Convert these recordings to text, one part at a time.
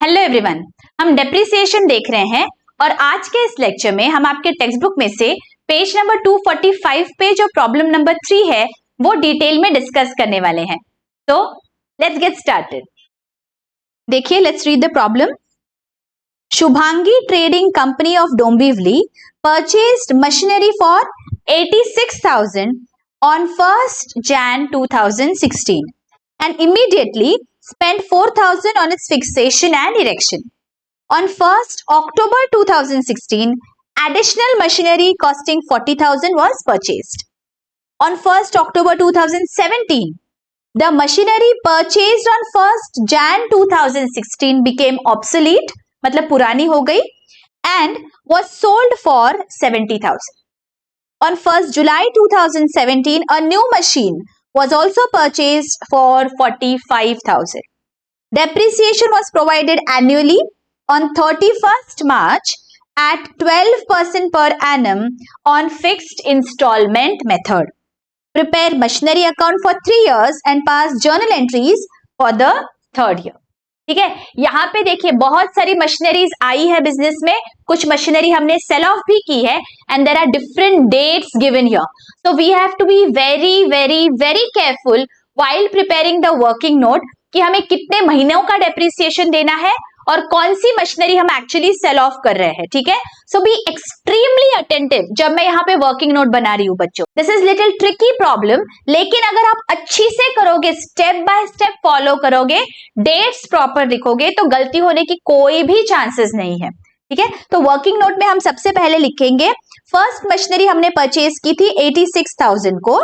Hello everyone, हम depreciation देख रहे हैं और आज के इस लेक्चर में हम आपके टेक्स्ट बुक में से पेज नंबर 245 पे जो प्रॉब्लम नंबर 3 है वो डिटेल में डिस्कस करने वाले हैं। तो लेट्स गेट स्टार्टेड। देखिए, let's read the problem. Shubhangi trading company of Dombivli purchased machinery for 86,000 on 1st Jan 2016 and immediately spent 4,000 on its fixation and erection. On 1st October 2016, additional machinery costing 40,000 was purchased. On 1st October 2017, the machinery purchased on 1st Jan 2016 became obsolete, मतलब पुरानी हो गई, and was sold for 70,000. On 1st July 2017, a new machine was also purchased for 45,000. Depreciation was provided annually on 31st March at 12% per annum on fixed installment method. Prepare machinery account for 3 years and pass journal entries for the 3rd year. ठीक है, यहाँ पे देखिए बहुत सारी machineries आई है business में, कुछ मशीनरी हमने सेल ऑफ भी की है and there are different dates given here, so we have to be very very very careful while preparing the working note कि हमें कितने महीनों का डेप्रिसिएशन देना है और कौन सी मशीनरी हम एक्चुअली सेल ऑफ कर रहे हैं। ठीक है, सो बी एक्सट्रीमली अटेंटिव जब मैं यहाँ पे वर्किंग नोट बना रही हूँ बच्चों। This is little tricky problem, लेकिन अगर आप अच्छी से करोगे, स्टेप बाय स्टेप फॉलो करोगे, डेट्स प्रॉपर लिखोगे तो गलती होने की कोई भी चांसेस नहीं है। ठीक है, तो वर्किंग नोट में हम सबसे पहले लिखेंगे फर्स्ट मशीनरी हमने परचेज की थी 86,000 को।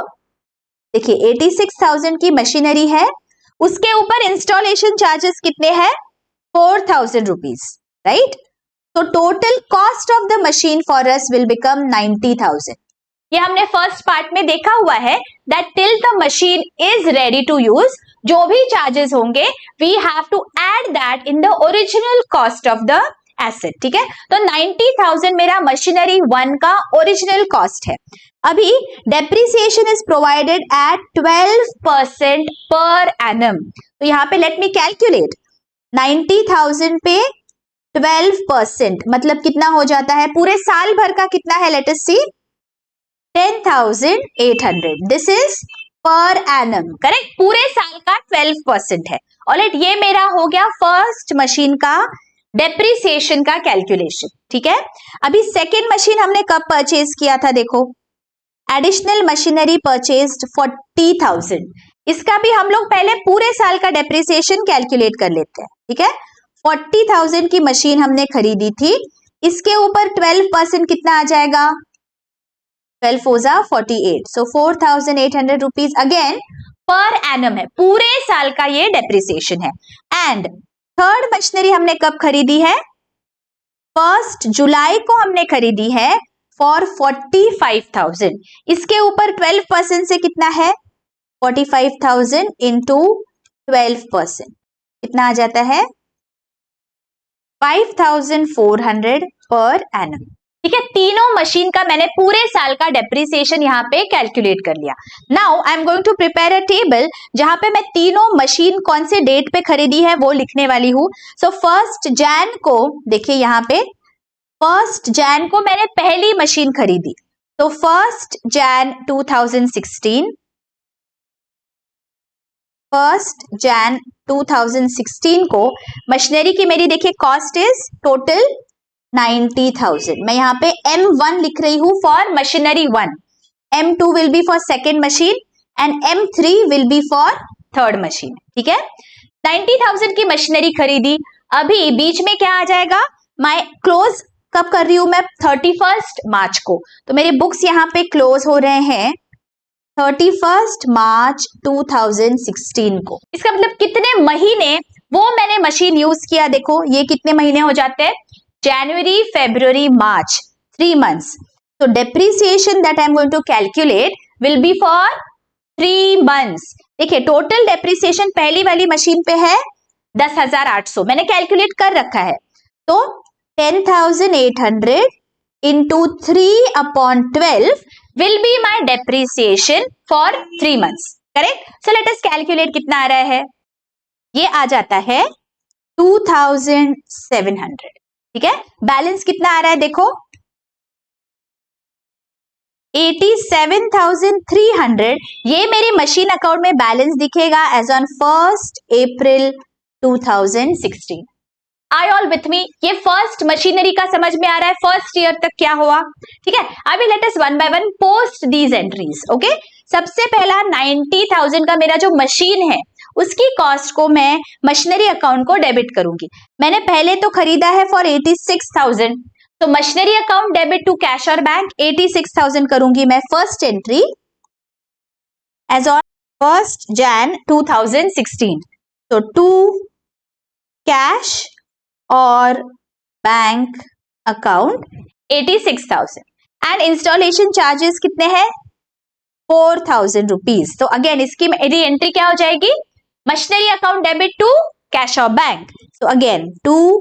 देखिए 86,000 की मशीनरी है, उसके ऊपर इंस्टॉलेशन चार्जेस कितने हैं 4,000 rupees, right? So total cost of the machine for us will become 90,000. ये हमने फर्स्ट पार्ट में देखा हुआ है that till the machine is ready to use, जो भी चार्जेस होंगे we have to add that in the original cost of the asset. ठीक है, तो 90,000 मेरा मशीनरी 1 का ओरिजिनल कॉस्ट है। अभी depreciation is provided eight 12% per annum, तो यहाँ पे लेट मी कैलकुलेट 90,000 पे 12% मतलब कितना हो जाता है, पूरे साल भर का कितना है, let us see 10,800. This is per annum, correct, पूरे साल का 12% है। ऑलराइट, ये मेरा हो गया फर्स्ट मशीन का डेप्रिसिएशन का कैलकुलेशन। ठीक है, अभी सेकेंड मशीन हमने कब परचेज किया था, देखो एडिशनल मशीनरी परचेज्ड 40,000, इसका भी हम लोग पहले पूरे साल का डेप्रिसिएशन कैलकुलेट कर लेते हैं। ठीक है, 40,000 की मशीन हमने खरीदी थी, इसके ऊपर 12% कितना आ जाएगा, 12 4 48, सो 4,800 रुपीज अगेन पर एनम है, पूरे साल का ये डेप्रिसिएशन है। एंड थर्ड मशीनरी हमने कब खरीदी है, 1st जुलाई को हमने खरीदी है फॉर 45,000, इसके ऊपर 12% से कितना है 45,000 इंटू 12%, कितना आ जाता है 5,400 पर एनम। ठीक है, तीनों मशीन का मैंने पूरे साल का डेप्रिसिएशन यहाँ पे कैलकुलेट कर लिया। Now I am going to prepare a table जहां पे मैं तीनों मशीन कौन से डेट पे खरीदी है वो लिखने वाली हूँ। सो 1st जैन को देखिए, यहाँ पे 1st जैन को मैंने पहली मशीन खरीदी, तो 1st जैन 2016, 1st जैन 2016 को मशीनरी की मेरी देखिए कॉस्ट इज टोटल 90,000। मैं यहाँ पे M1 लिख रही हूँ for machinery 1, M2 will be for second machine and M3 will be for third machine. ठीक है, 90,000 की मशीनरी खरीदी, अभी बीच में क्या आ जाएगा, मैं क्लोज कब कर रही हूं मैं 31st मार्च को, तो मेरे बुक्स यहाँ पे क्लोज हो रहे हैं 31st मार्च 2016 को। इसका मतलब कितने महीने वो मैंने मशीन यूज किया, देखो ये कितने महीने हो जाते हैं, जनवरी फरवरी मार्च, 3 months. तो depreciation that I am going to calculate will be for 3 months. देखिए टोटल डेप्रिसिएशन पहली वाली मशीन पे है 10,800, मैंने कैलकुलेट कर रखा है, तो 10,800 into 3/12 will be my depreciation for 3 months. Correct? So let us calculate कितना आ रहा है, ये आ जाता है 2700, ठीक है। बैलेंस कितना आ रहा है देखो, 87,300। ये मेरी मशीन अकाउंट में बैलेंस दिखेगा as on 1 April 2016। I all with me? ये फर्स्ट मशीनरी का समझ में आ रहा है, फर्स्ट ईयर तक क्या हुआ, ठीक है। अभी let us one by one post these entries, okay. सबसे पहला 90,000 का मेरा जो मशीन है उसकी कॉस्ट को मैं मशीनरी अकाउंट को डेबिट करूंगी। मैंने पहले तो खरीदा है फॉर 86,000, तो machinery account debit to cash और बैंक 86,000 करूंगी मैं first entry as on 1 Jan 2016। तो टू कैश और bank account 86,000 and installation charges कितने हैं 4,000 रुपीज। तो अगेन इसकी मेरी एंट्री क्या हो जाएगी, machinery account debit to cash और bank. So again to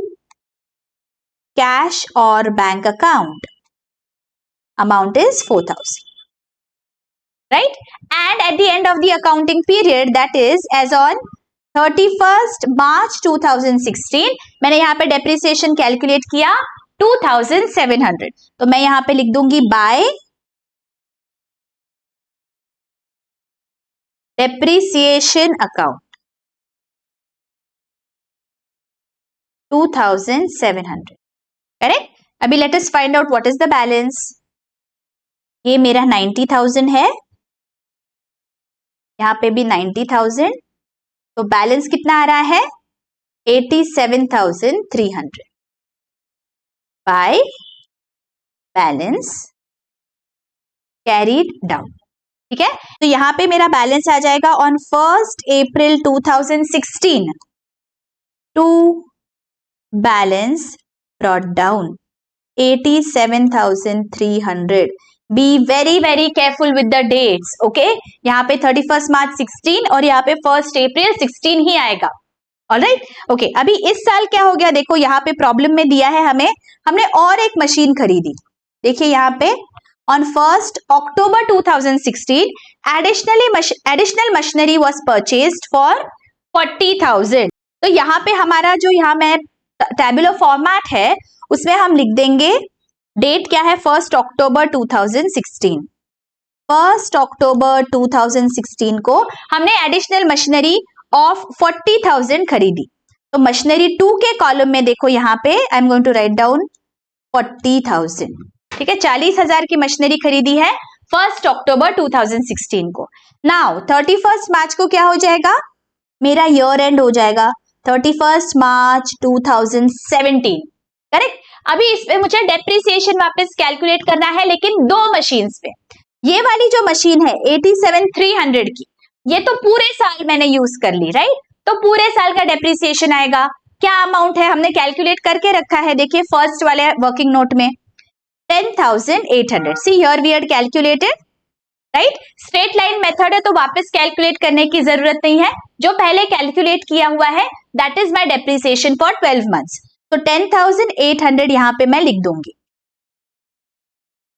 cash और bank account amount is 4,000, right? And at the end of the accounting period, that is as on 31st March 2016, मैंने यहाँ पे डेप्रिसिएशन कैलकुलेट किया 2,700। तो मैं यहाँ पे लिख दूंगी बाय डेप्रिसिएशन अकाउंट 2,700, करेक्ट। अभी let us find out what is the balance. ये मेरा 90,000 है, यहाँ पे भी 90,000, तो बैलेंस कितना आ रहा है 87,300 बाय बैलेंस कैरीड डाउन, ठीक है। तो यहाँ पे मेरा बैलेंस आ जाएगा on 1 April 2016 to balance brought down 87,300। Be very very careful with the dates, okay. यहाँ पे 31 मार्च 16 और यहाँ पे 1 अप्रैल 16 ही आएगा, ऑलराइट, ओके। अभी इस साल क्या हो गया देखो, यहाँ पे प्रॉब्लम में दिया है हमें, हमने और एक मशीन खरीदी। देखिए यहाँ पे on 1 October 2016 additional machinery was purchased for 40,000। तो यहाँ पे हमारा जो यहाँ में टेबुलर फॉर्मेट है उसमें हम लिख देंगे डेट क्या है 1 अक्टूबर 2016। 1 अक्टूबर 2016 को हमने एडिशनल मशीनरी ऑफ 40,000 खरीदी। तो मशीनरी 2 के कॉलम में देखो यहाँ पे I am going to write down 40,000, ठीक है। 40,000 की मशीनरी खरीदी है 1 अक्टूबर 2016 को। नाउ 31 मार्च को क्या हो जाएगा, मेरा ईयर एंड हो जाएगा 31 मार्च 2017, करेक्ट। अभी इस पे मुझे डेप्रिसिएशन वापस कैलकुलेट करना है, लेकिन दो मशीन्स पे। ये वाली जो मशीन है 87,300 की, ये तो पूरे साल मैंने यूज कर ली, राइट। तो पूरे साल का डेप्रिसिएशन आएगा, क्या अमाउंट है हमने कैलकुलेट करके रखा है, देखिए फर्स्ट वाले वर्किंग नोट में 10,800। See here we had calculated, right. Straight line method है तो वापस कैलकुलेट करने की जरूरत नहीं है, जो पहले कैलकुलेट किया हुआ है that is my depreciation for 12 months. तो 10,800 यहां पे मैं लिख दूंगी,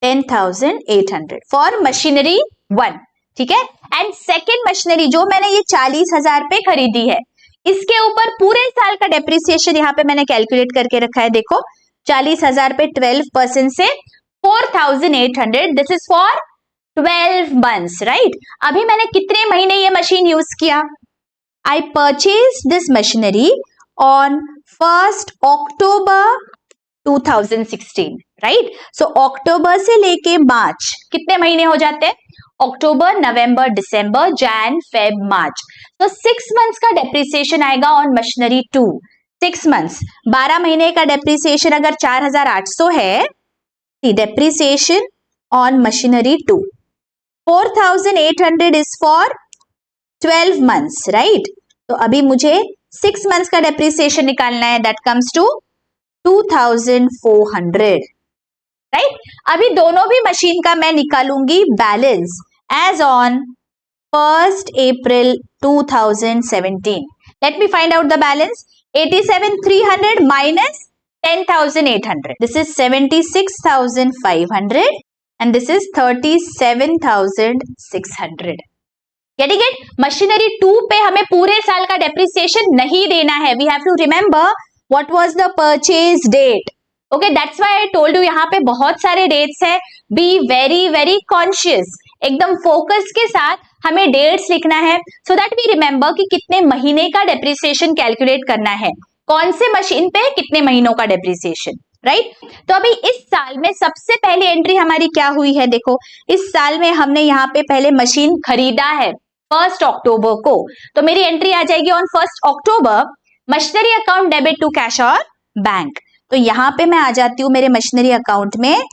10,800 फॉर मशीनरी 1, ठीक है। एंड सेकेंड मशीनरी जो मैंने ये 40,000 पे खरीदी है, इसके ऊपर पूरे साल का डेप्रिसिएशन यहाँ पे मैंने कैलकुलेट करके रखा है। देखो 40,000 पे 12% से 4,800, this is for 12 months, right. अभी मैंने कितने महीने ये मशीन यूज किया, I purchase this machinery on 1 October 2016, right. So October से लेके मार्च कितने महीने हो जाते हैं, अक्टूबर, नवंबर, दिसंबर, जैन, फेब, मार्च। तो 6 मंथ्स का डेप्रिसिएशन आएगा ऑन मशीनरी 2। 6 मंथ्स, 12 महीने का डेप्रिसिएशन अगर 4,800 है, depreciation on machinery 2। 4,800 is for 12 months, right. तो अभी मुझे 6 मंथ्स का डेप्रिसिएशन निकालना है, दैट कम्स टू 2,400, राइट। अभी दोनों भी मशीन का मैं निकालूंगी balance as on 1 April 2017। Let me find out the balance. 87,300 minus 10,800, this is 76,500 and this is 37,600, getting it? Machinery 2 पे हमें पूरे साल का डेप्रिसिएशन नहीं देना है. We have to remember what was the purchase date. Okay, that's why I told you यहाँ पे बहुत सारे डेट्स है. बी वेरी वेरी कॉन्शियस, एकदम फोकस के साथ हमें डेट्स लिखना है सो दैट वी रिमेंबर कि कितने महीने का डेप्रिसिएशन कैलकुलेट करना है, कौन से मशीन पे कितने महीनों का डेप्रिसिएशन, राइट? तो अभी इस साल में सबसे पहली एंट्री हमारी क्या हुई है? देखो, इस साल में हमने यहाँ पे पहले मशीन खरीदा है 1 अक्टूबर को, तो मेरी एंट्री आ जाएगी on 1 October, machinery account debit to cash और बैंक. तो यहाँ पे मैं आ जाती हूँ मेरे मशीनरी अकाउंट में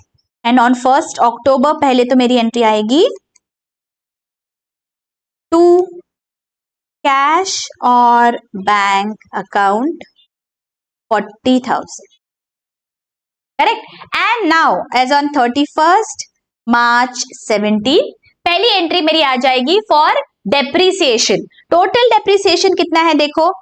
एंड ऑन 1 अक्टूबर पहले तो मेरी एंट्री आएगी टू कैश और bank account 40,000. Correct? And now as on 31 March 17 पहली एंट्री मेरी आ जाएगी फॉर डेप्रिसिएशन. टोटल डेप्रिसिएशन कितना है? देखो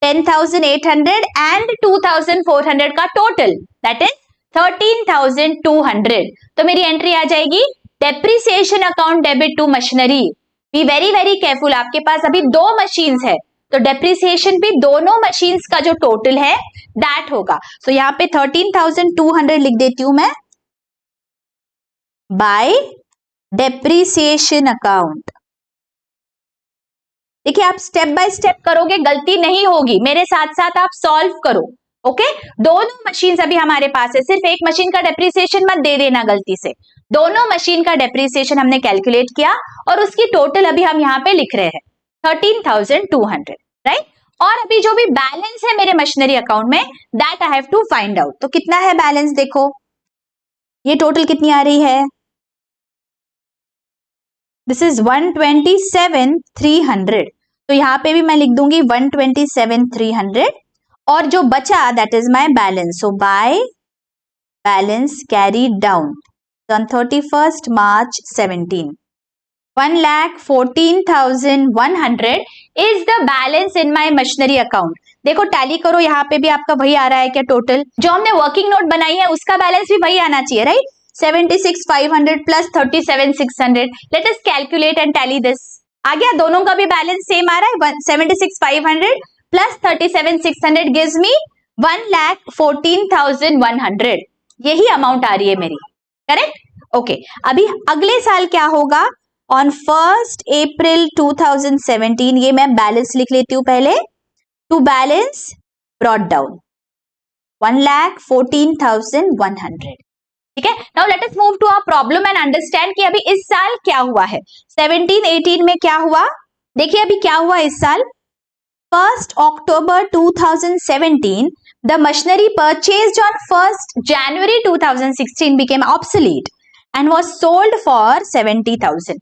10,800 एंड 2,400 का टोटल, दैट इज 13,200. तो मेरी एंट्री आ जाएगी depreciation account debit to machinery. Be very very careful, आपके पास अभी 2 मशीन्स है तो डेप्रिसिएशन भी दोनों मशीन्स का जो टोटल है दैट होगा. सो यहाँ पे 13,200 लिख देती हूं मैं बाय डेप्रिसिएशन अकाउंट. देखिए, आप स्टेप बाय स्टेप करोगे, गलती नहीं होगी, मेरे साथ साथ आप सॉल्व करो. ओके, दोनों मशीन अभी हमारे पास है, सिर्फ एक मशीन का डेप्रिसिएशन मत दे देना गलती से. दोनों मशीन का डेप्रिसिएशन हमने कैलकुलेट किया और उसकी टोटल अभी हम यहाँ पे लिख रहे हैं 13,200, राइट? और अभी जो भी बैलेंस है मेरे मशीनरी अकाउंट में that I have to find out. तो कितना है बैलेंस? देखो, ये टोटल कितनी आ रही है? This is 127,300. तो यहाँ पे भी मैं लिख दूंगी 127,300 और जो बचा that is my balance. So by balance carry down on 31 March 17, 1,14,100 is the balance in my machinery account. देखो, टैली करो, यहाँ पे भी आपका वही आ रहा है क्या? टोटल जो हमने वर्किंग नोट बनाई है उसका बैलेंस भी वही आना चाहिए, right? 76,500 plus 37,600. Let us calculate and tally this. आ गया? दोनों का भी बैलेंस सेम आ रहा है. 76,500 प्लस 37,600 गिव्स मी 1,14,100. यही अमाउंट आ रही है मेरी, करेक्ट? ओके, अभी अगले साल क्या होगा? ऑन 1 अप्रैल 2017 ये मैं बैलेंस लिख लेती हूं पहले. To balance brought down 1,14,100. ठीक है, now let us move to our problem and understand कि अभी इस साल क्या हुआ है. 17-18 में क्या हुआ? देखिए अभी क्या हुआ इस साल. 1 October 2017 the machinery purchased on 1st January 2016 became obsolete and was sold for 70,000.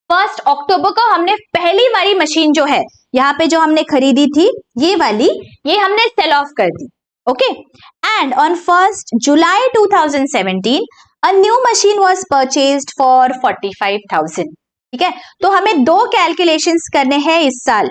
1 अक्टूबर को हमने पहली वाली मशीन जो है यहाँ पे जो हमने खरीदी थी ये वाली, ये हमने सेल ऑफ कर दी. Okay, and on 1st July 2017 a new machine was purchased for 45,000. ठीक है, तो हमें 2 कैलकुलेशंस करने हैं इस साल.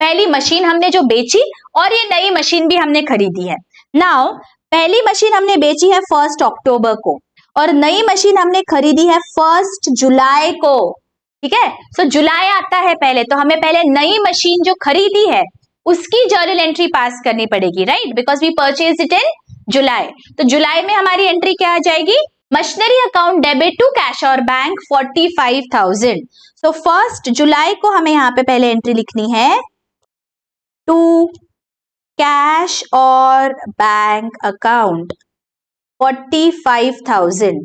पहली मशीन हमने जो बेची और ये नई मशीन भी हमने खरीदी है. नाउ पहली मशीन हमने बेची है 1 अक्टूबर को और नई मशीन हमने खरीदी है 1 जुलाई को. ठीक है, सो जुलाई आता है पहले, तो हमें पहले नई मशीन जो खरीदी है उसकी जर्नल एंट्री पास करनी पड़ेगी, right? Because we purchase it in July. तो जुलाई में हमारी एंट्री क्या आ जाएगी? Machinery account debit to cash और बैंक 45,000. सो 1 जुलाई को हमें यहाँ पे पहले एंट्री लिखनी है टू कैश और बैंक अकाउंट 45,000.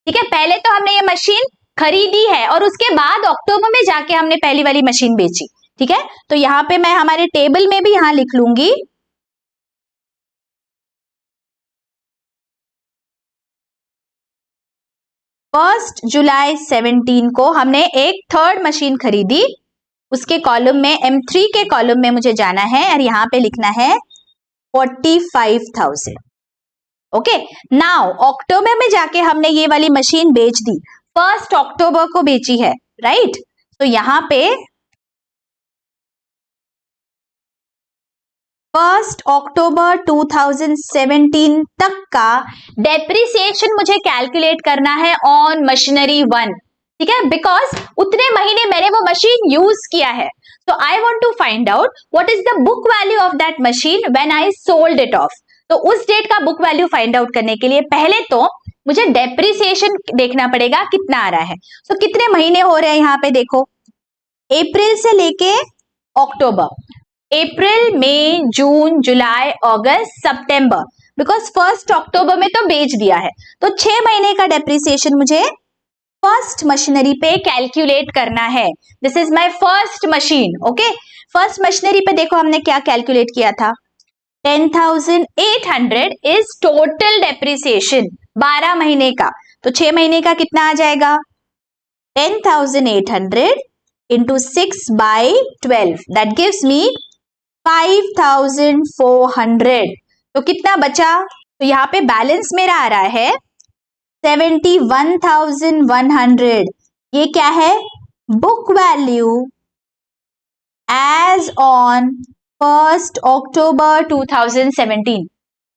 ठीक है, पहले तो हमने ये मशीन खरीदी है और उसके बाद अक्टूबर में जाके हमने पहली वाली मशीन बेची. ठीक है, तो यहाँ पे मैं हमारे टेबल में भी यहाँ लिख लूंगी 1 जुलाई 17 को हमने एक थर्ड मशीन खरीदी. उसके कॉलम में M3 के कॉलम में मुझे जाना है और यहाँ पे लिखना है 45,000. ओके, नाउ अक्टूबर में जाके हमने ये वाली मशीन बेच दी. 1 अक्टूबर को बेची है, राइट? तो यहाँ पे 1 अक्टूबर 2017 तक का डेप्रिसिएशन मुझे कैलकुलेट करना है ऑन मशीनरी 1. ठीक है, बिकॉज उतने महीने मैंने वो मशीन यूज किया है. So I want to find out what is the book value of that machine when I sold it off. तो उस डेट का बुक वैल्यू फाइंड आउट करने के लिए पहले तो मुझे डेप्रिसिएशन देखना पड़ेगा कितना आ रहा है. सो कितने महीने हो रहे हैं यहाँ पे देखो, अप्रैल से लेके अक्टूबर, अप्रैल मई जून जुलाई अगस्त सितंबर, बिकॉज 1 अक्टूबर में तो बेच दिया है. तो 6 महीने का डेप्रिसिएशन मुझे फर्स्ट मशीनरी पे कैलकुलेट करना है. This is my first machine. Okay, first machinery पे देखो हमने क्या कैलकुलेट किया था, 10,800 इज टोटल डेप्रिसिएशन 12 महीने का. तो 6 महीने का कितना आ जाएगा, 10,800 इंटू 6/12, दैट गिव्स मी 5,400. तो कितना बचा, तो यहाँ पे बैलेंस मेरा आ रहा है 71,100. ये क्या है, बुक वैल्यू एज ऑन 1 अक्टूबर 2017.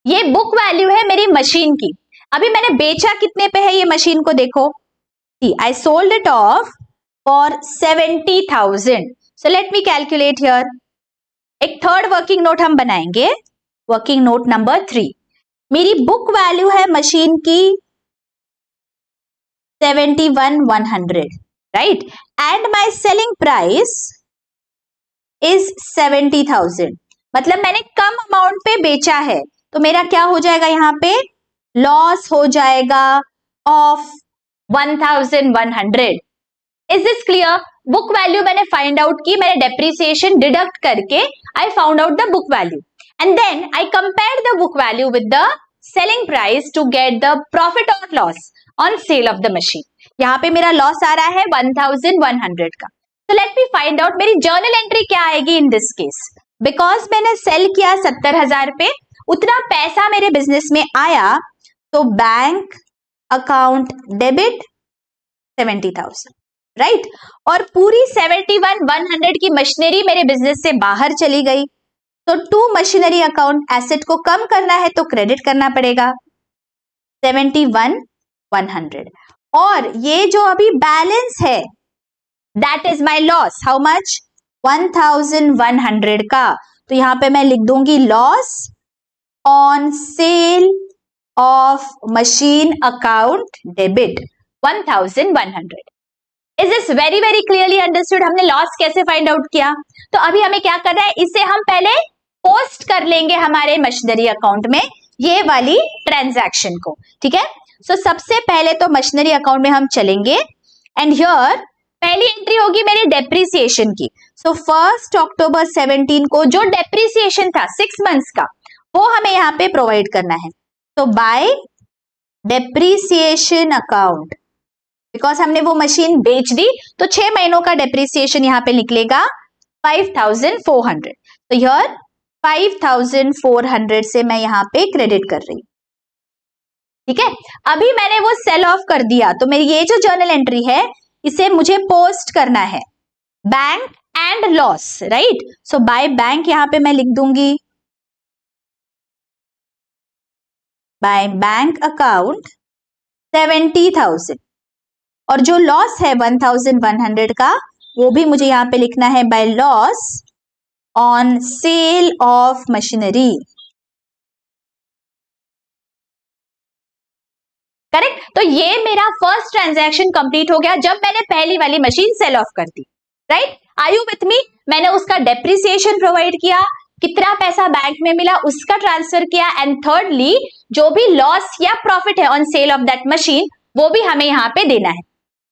ये बुक वैल्यू है मेरी मशीन की. अभी मैंने बेचा कितने पे है ये मशीन को देखो, I sold it of for 70,000. So let me calculate here. एक थर्ड वर्किंग नोट हम बनाएंगे, वर्किंग नोट नंबर 3. मेरी बुक वैल्यू है मशीन की 71,100, right? And my selling price is 70,000. मतलब मैंने कम अमाउंट पे बेचा है, तो मेरा क्या हो जाएगा यहाँ पे, लॉस हो जाएगा of 1,100. Is this clear? Book value मैंने फाइंड आउट की, मैंने डेप्रिसिएशन डिडक्ट करके I found out the book value and then I compare the book value with the selling price to get the profit और loss on sale of the machine. यहाँ पे मेरा loss आ रहा है 1,100 का. तो लेट मी फाइंड आउट मेरी journal entry क्या आएगी इन दिस केस. बिकॉज मैंने सेल किया 70,000 पे, उतना पैसा मेरे बिजनेस में आया, तो बैंक अकाउंट डेबिट 70,000, राइट? और पूरी 71,100 की मशीनरी मेरे बिजनेस से बाहर चली गई, तो टू मशीनरी अकाउंट एसेट को कम करना है तो क्रेडिट करना पड़ेगा 71,100. और ये जो अभी बैलेंस है that is my loss. How much, 1,100 का. तो यहां पे मैं लिख दूंगी loss on sale of machine account debit 1,100. Is this very very clearly understood? हमने लॉस कैसे फाइंड आउट किया. तो अभी हमें क्या करना है, इसे हम पहले पोस्ट कर लेंगे हमारे मशीनरी अकाउंट में, ये वाली ट्रांजैक्शन को. ठीक है, सो सबसे पहले तो मशीनरी अकाउंट में हम चलेंगे एंड हियर पहली एंट्री होगी मेरी डेप्रिसिएशन की. सो 1 अक्टूबर 17 को जो डेप्रिसिएशन था 6 मंथ्स का, वो हमें यहाँ पे प्रोवाइड करना है. तो बाय डेप्रिसिएशन अकाउंट, बिकॉज हमने वो मशीन बेच दी, तो 6 महीनों का डेप्रिसिएशन यहाँ पे निकलेगा 5,400. तो हियर 5,400 से मैं यहाँ पे क्रेडिट कर रही हूँ. ठीक है, अभी मैंने वो सेल ऑफ कर दिया, तो मेरी ये जो जर्नल एंट्री है इसे मुझे पोस्ट करना है bank and loss, right? So by bank यहां पे मैं लिख दूंगी बाय बैंक अकाउंट 70,000, और जो लॉस है 1,100 का, वो भी मुझे यहां पे लिखना है by loss on sale of machinery. Correct? तो ये मेरा फर्स्ट ट्रांजैक्शन कंप्लीट हो गया जब मैंने पहली वाली मशीन सेल ऑफ कर दी, right? Are you with me? मैंने उसका डेप्रिसिएशन प्रोवाइड किया, कितना पैसा बैंक में मिला उसका ट्रांसफर किया, एंड थर्डली जो भी लॉस या प्रॉफिट है on sale of that machine, वो भी हमें यहाँ पे देना है.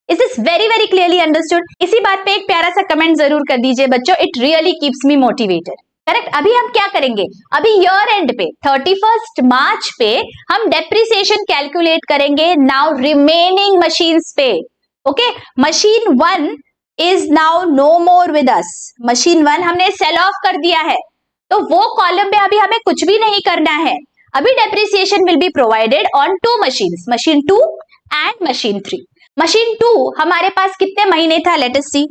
Is this very very clearly understood? इसी बात पे एक प्यारा सा कमेंट जरूर कर दीजिए बच्चों, it really keeps me motivated. Correct? अभी हम क्या करेंगे, अभी ईयर एंड पे 31 मार्च पे हम डेप्रिसिएशन कैलकुलेट करेंगे नाउ रिमेनिंग मशीन्स पे. Okay, machine 1 is now no more with us. Machine 1 हमने सेल ऑफ कर दिया है, तो वो कॉलम पे अभी हमें कुछ भी नहीं करना है. अभी depreciation will be provided on 2 machines, machine 2 and machine 3. Machine 2 हमारे पास कितने महीने था, लेट अस सी.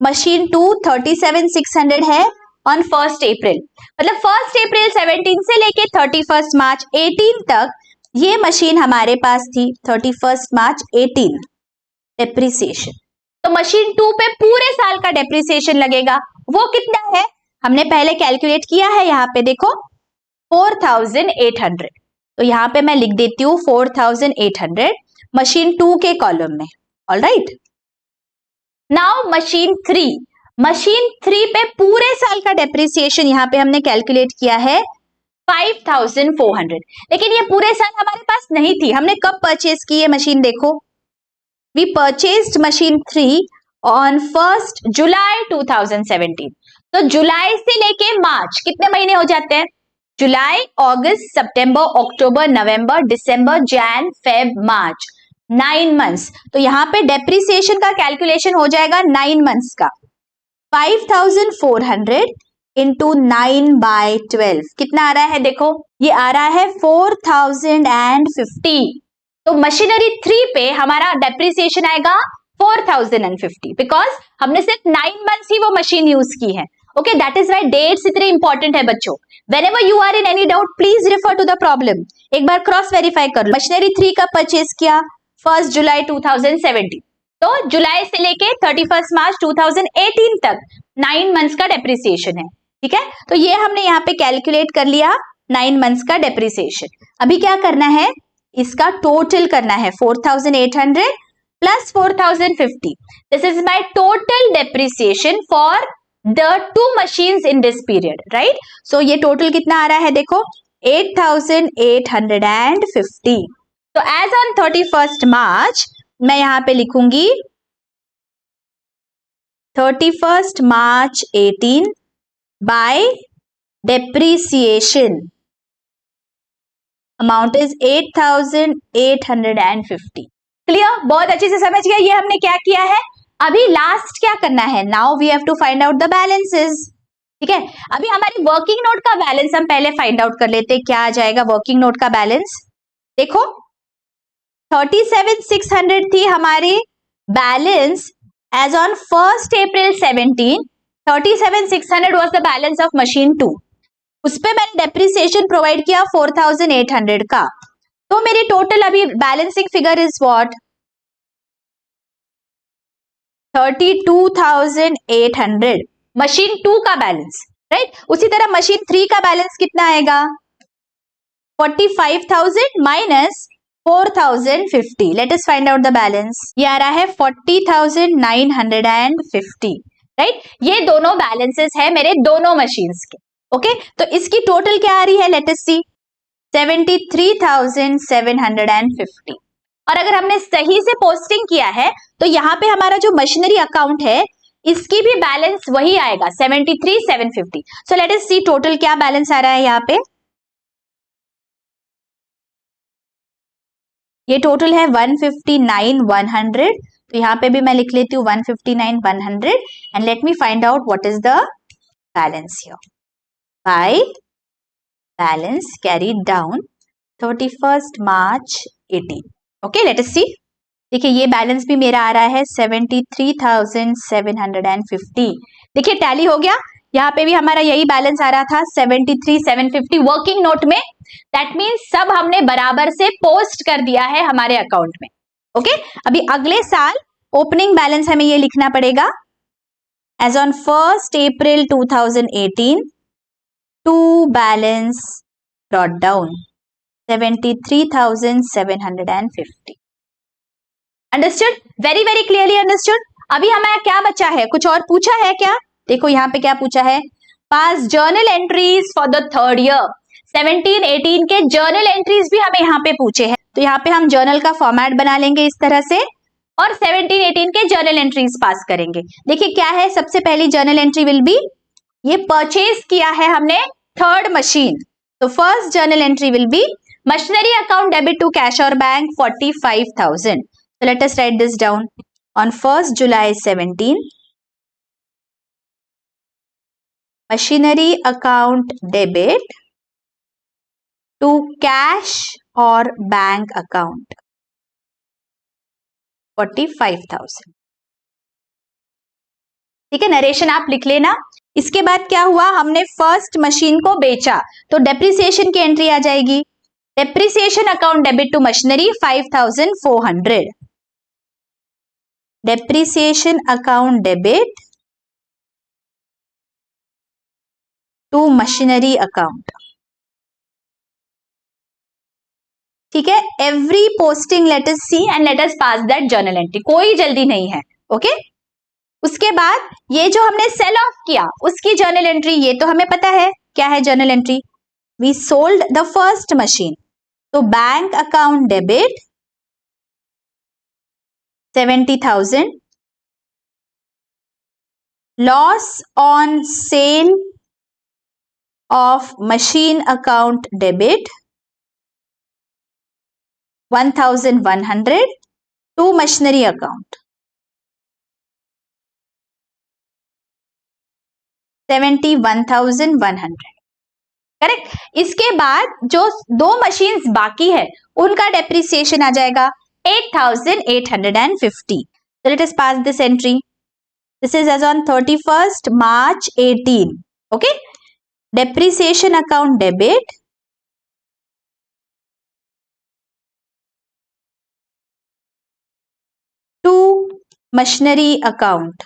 मशीन 2 37,600 है ऑन 1 अप्रैल, मतलब 1 अप्रैल 17 से लेके 31 मार्च 18 तक ये मशीन हमारे पास थी. 31 मार्च 18, डेप्रिसिएशन। तो मशीन 2 पे पूरे साल का डेप्रिसिएशन लगेगा, वो कितना है हमने पहले कैलकुलेट किया है, यहाँ पे देखो 4800। तो यहाँ पे मैं लिख देती हूँ 4800 मशीन 2 के कॉलम में। ऑलराइट, नाउ मशीन 3 पे पूरे साल का डेप्रिसिएशन यहाँ पे हमने कैलकुलेट किया है 5400। लेकिन ये पूरे साल हमारे पास नहीं थी, हमने कब परचेज की है मशीन, देखो वी परचेज्ड मशीन 3 ऑन 1 जुलाई 2017। तो जुलाई से लेके मार्च कितने महीने हो जाते हैं, जुलाई, अगस्त, सितंबर, अक्टूबर, नवंबर, दिसंबर, जैन, फेब, मार्च, 9 मंथ्स। तो यहाँ पे डेप्रिसिएशन का कैलकुलेशन हो जाएगा 9 मंथ्स का। 5400 इंटू 9/12 कितना आ रहा है, देखो ये आ रहा है 4050। तो मशीनरी 3 पे हमारा डेप्रिसिएशन आएगा 4050 बिकॉज हमने सिर्फ 9 मंथ्स ही वो मशीन यूज की है। Okay, that is why dates इतने इंपॉर्टेंट है बच्चों। Whenever you are in any doubt, please refer to the problem. एक बार क्रॉस वेरीफाई कर लो। मशीनरी 3 का परचेज किया 1 जुलाई 2017, तो जुलाई से लेके 31 मार्च 2018 तक 9 मंथ्स का डेप्रिसिएशन है। ठीक है, तो ये हमने यहाँ पे कैलकुलेट कर लिया 9 मंथ्स का डेप्रिसिएशन। अभी क्या करना है, इसका टोटल करना है 4800 plus 4050। This is my total depreciation for the 2 machines in this period, right? So ये टोटल कितना आ रहा है, देखो 8850। तो as on 31st March मैं यहाँ पे लिखूंगी 31st March 18 by depreciation amount is 8850। Clear, बहुत अच्छे से समझ गया। ये हमने क्या किया है, अभी लास्ट क्या करना है, now we have to find out the balances. ठीक है, अभी हमारी वर्किंग नोट का बैलेंस हम पहले फाइंड आउट कर लेते हैं। क्या आ जाएगा वर्किंग नोट का बैलेंस, देखो 37600 थी हमारी balance as on 1 April 17। 37600 was the balance of machine 2। उस पे मैंने डेप्रिसिएशन प्रोवाइड किया 4800 का। तो मेरी टोटल अभी balancing figure is what, 32,800 machine 2 का बैलेंस, राइट। उसी तरह मशीन 3 का बैलेंस कितना आएगा, 45,000 minus 4,050। Let us find out the balance. ये आ रहा है 40,950, राइट। ये दोनों बैलेंसेस है मेरे दोनों मशीन्स के। ओके, तो इसकी टोटल क्या आ रही है, लेट अस सी 73,750। और अगर हमने सही से पोस्टिंग किया है तो यहाँ पे हमारा जो मशीनरी अकाउंट है इसकी भी बैलेंस वही आएगा 73,750। सो लेट अस सी टोटल क्या बैलेंस आ रहा है यहाँ पे। ये टोटल है 159,100। तो यहाँ पे भी मैं लिख लेती हूँ 159,100 and let me find out what is the balance here by balance carried down 31st March 18। Okay, let us see. देखिए ये बैलेंस भी मेरा आ रहा है 73,750। देखिए टैली हो गया, यहाँ पे भी हमारा यही बैलेंस आ रहा था 73,750 वर्किंग नोट में। दैट मीन्स सब हमने बराबर से पोस्ट कर दिया है हमारे अकाउंट में। ओके, अभी अगले साल ओपनिंग बैलेंस हमें ये लिखना पड़ेगा as on 1 April 2018 to balance brought down 73,750। Understood, very very clearly understood. अभी हमारा क्या बचा है, कुछ और पूछा है क्या, देखो यहाँ पे क्या पूछा है, पास journal entries for the third year. 17-18 के जर्नल एंट्रीज भी हमें यहाँ पे पूछे हैं। तो यहाँ पे हम जर्नल का फॉर्मेट बना लेंगे इस तरह से और 17-18 के जर्नल एंट्रीज पास करेंगे। देखिए क्या है, सबसे पहली जर्नल एंट्री विल बी, ये परचेज किया है हमने 3rd मशीन। तो first journal entry will be machinery account debit to cash or bank 45,000. So let us write this down. On 1st July 17, machinery account debit to cash or bank account 45,000. ठीक है, narration आप लिख लेना। इसके बाद क्या हुआ, हमने फर्स्ट मशीन को बेचा तो डेप्रिसिएशन की एंट्री आ जाएगी। Depreciation account debit to machinery 5,400। depreciation account debit to machinery account. ठीक है, every posting let us see and let us pass that journal entry. कोई जल्दी नहीं है, ओके? उसके बाद ये जो हमने सेल ऑफ किया उसकी जर्नल एंट्री, ये तो हमें पता है क्या है journal entry. We sold the first machine, तो bank account debit 70,000, loss on sale of machine account debit 1,100 to machinery account 71,100. Correct. इसके बाद जो दो मशीन्स बाकी है उनका डेप्रिसिएशन आ जाएगा 8,850. So let us pass this entry. This is as on 31st March 18. Okay. Depreciation account debit to machinery account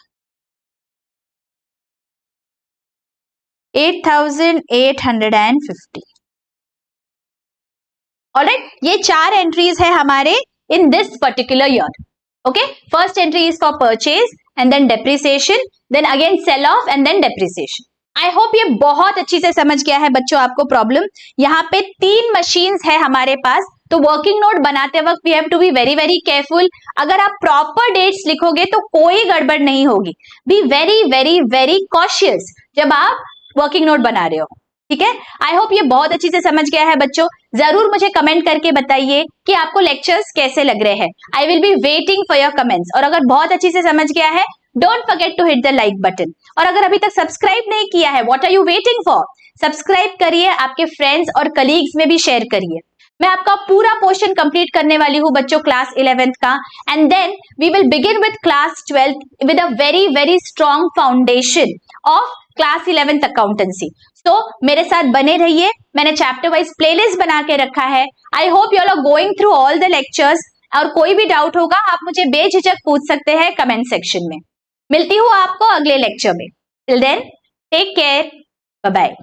8,850. Alright, ये चार एंट्रीज है हमारे in this particular year. Okay, first entry is for purchase and then depreciation, then again sale of and then depreciation. I hope ये बहुत अच्छी से समझ गया है बच्चों आपको प्रॉब्लम. यहाँ पे तीन मशीन्स है हमारे पास, तो वर्किंग नोट बनाते वक्त we have to be very very careful. अगर आप प्रॉपर डेट्स लिखोगे तो कोई गड़बड़ नहीं होगी. B very very very cautious जब आप वर्किंग नोट बना रहे हो. ठीक है, आई होप ये बहुत अच्छी से समझ गया है बच्चों. जरूर मुझे कमेंट करके बताइए कि आपको लेक्चर्स कैसे लग रहे हैं. I will be waiting for your comments. और अगर बहुत अच्छी से समझ गया है, don't forget to hit the like button. और अगर अभी तक सब्सक्राइब नहीं किया है, what are you waiting for? Subscribe करिए, आपके फ्रेंड्स और कलीग्स में भी शेयर करिए. मैं आपका पूरा पोर्शन कंप्लीट करने वाली हूं बच्चों क्लास 11th का, and then we will begin with class 12th with a very very strong foundation of class 11th accountancy. तो मेरे साथ बने रहिए. मैंने चैप्टर वाइज प्लेलिस्ट बना के रखा है. I hope you all are going through all the lectures. और कोई भी डाउट होगा आप मुझे बेझिझक पूछ सकते हैं कमेंट सेक्शन में. मिलती हूँ आपको अगले लेक्चर में. Till then take care, bye bye.